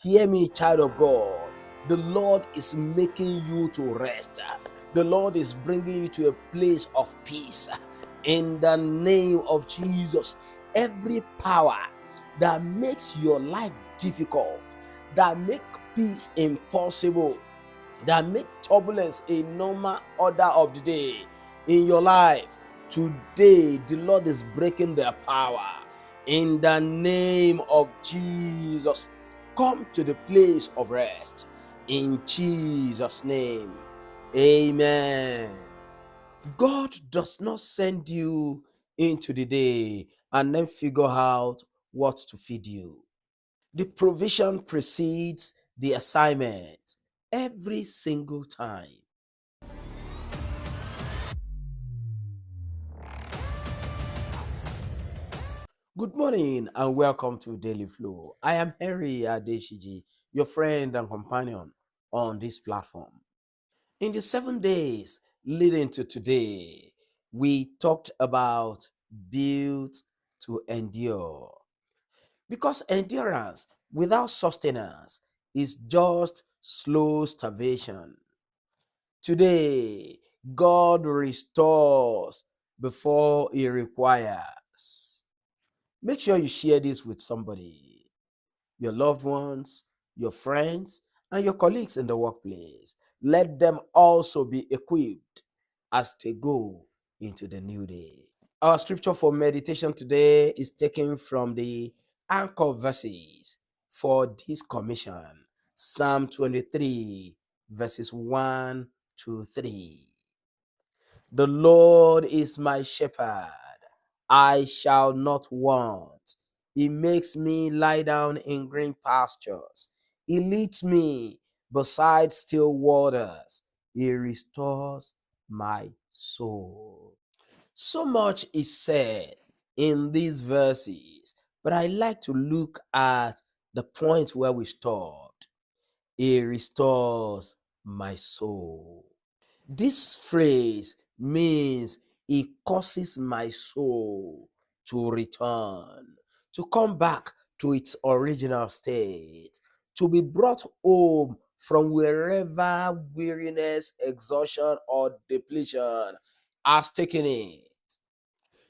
Hear me, child of God. The Lord is making you to rest. The Lord is bringing you to a place of peace. In the name of Jesus, every power that makes your life difficult, that make peace impossible, that make turbulence a normal order of the day in your life, today the Lord is breaking their power. In the name of Jesus, come to the place of rest. In Jesus' name, amen. God does not send you into the day and then figure out what to feed you. The provision precedes the assignment every single time. Good morning and welcome to Daily Flow. I am Henry Adesiji, your friend and companion on this platform. In the 7 days leading to today, we talked about built to endure. Because endurance without sustenance is just slow starvation. Today, God restores before He requires. Make sure you share this with somebody, your loved ones, your friends, and your colleagues in the workplace. Let them also be equipped as they go into the new day. Our scripture for meditation today is taken from the anchor verses for this commission, Psalm 23, verses 1 to 3. The Lord is my shepherd, I shall not want. He makes me lie down in green pastures. He leads me beside still waters. He restores my soul. So much is said in these verses, but I like to look at the point where we stopped. He restores my soul. This phrase means He causes my soul to return, to come back to its original state, to be brought home from wherever weariness, exhaustion, or depletion has taken it.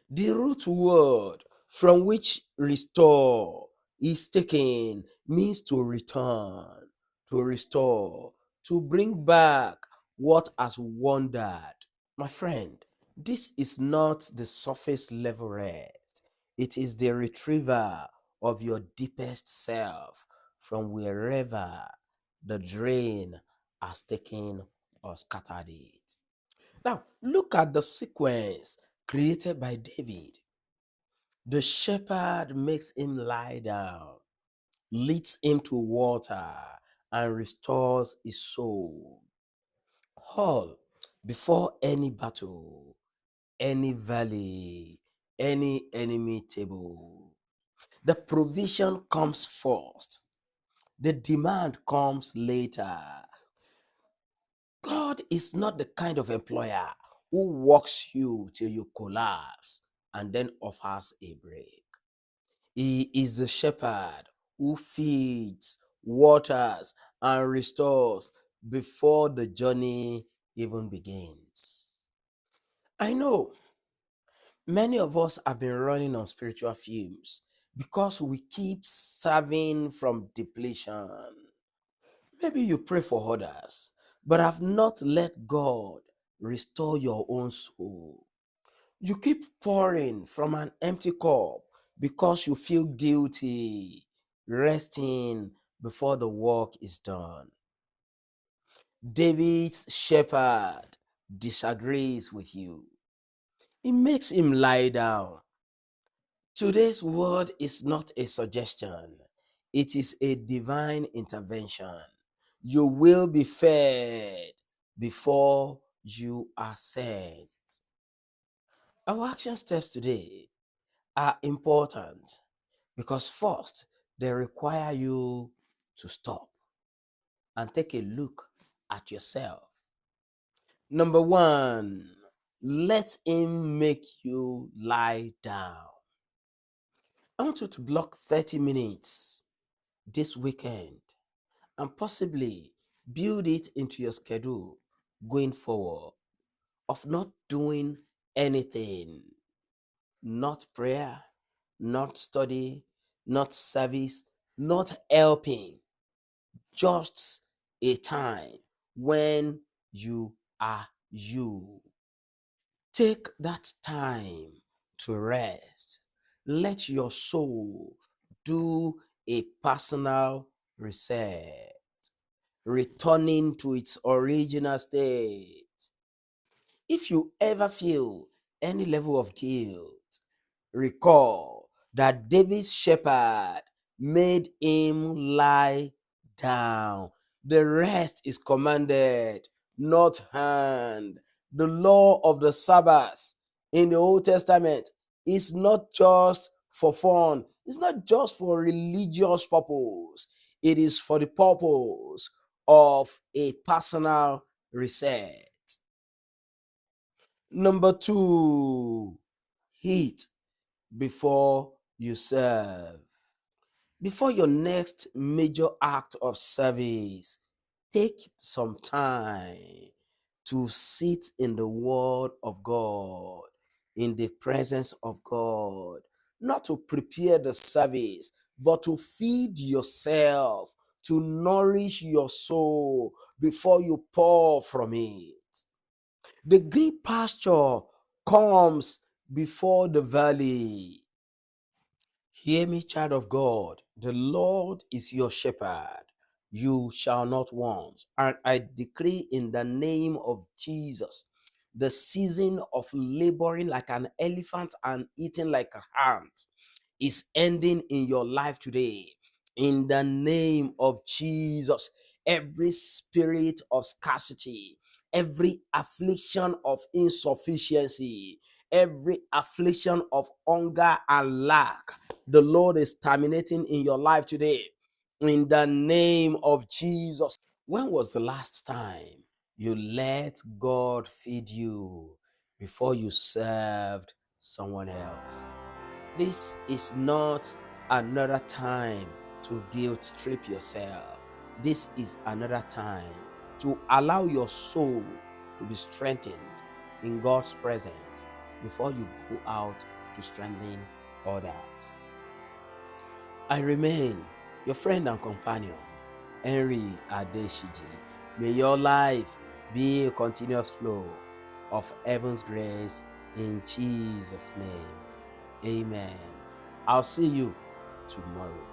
The root word from which restore is taken means to return, to restore, to bring back what has wandered. My friend, this is not the surface level rest. It is the retrieval of your deepest self from wherever the drain has taken or scattered it. Now, look at the sequence created by David. The shepherd makes him lie down, leads him to water, and restores his soul. All before any battle, any valley, any enemy table. The provision comes first, the demand comes later. God is not the kind of employer who walks you till you collapse and then offers a break. He is the shepherd who feeds, waters, and restores before the journey even begins. I know many of us have been running on spiritual fumes because we keep serving from depletion. Maybe you pray for others, but have not let God restore your own soul. You keep pouring from an empty cup because you feel guilty, resting before the work is done. David's shepherd disagrees with you. He makes him lie down. Today's word is not a suggestion, it is a divine intervention. You will be fed before you are sent. Our action steps today are important because first, they require you to stop and take a look at yourself. Number one, let Him make you lie down. I want you to block 30 minutes this weekend and possibly build it into your schedule going forward of not doing anything, not prayer, not study, not service, not helping, just a time when you are you. Take that time to rest. Let your soul do a personal reset, returning to its original state. If you ever feel any level of guilt, recall that David's shepherd made him lie down. The rest is commanded, not hand. The law of the Sabbath in the Old Testament is not just for fun, it's not just for religious purpose, it is for the purpose of a personal reset. Number two, eat before you serve. Before your next major act of service, take some time to sit in the Word of God, in the presence of God, not to prepare the service, but to feed yourself, to nourish your soul before you pour from it. The green pasture comes before the valley. Hear me, child of God. The Lord is your shepherd. You shall not want. And I decree in the name of Jesus, the season of laboring like an elephant and eating like a ant is ending in your life today. In the name of Jesus, every spirit of scarcity, every affliction of insufficiency, every affliction of hunger and lack, the Lord is terminating in your life today. In the name of Jesus. When was the last time you let God feed you before you served someone else? This is not another time to guilt trip yourself. This is another time to allow your soul to be strengthened in God's presence before you go out to strengthen others. I remain your friend and companion, Henry Adesiji. May your life be a continuous flow of heaven's grace in Jesus' name. Amen. I'll see you tomorrow.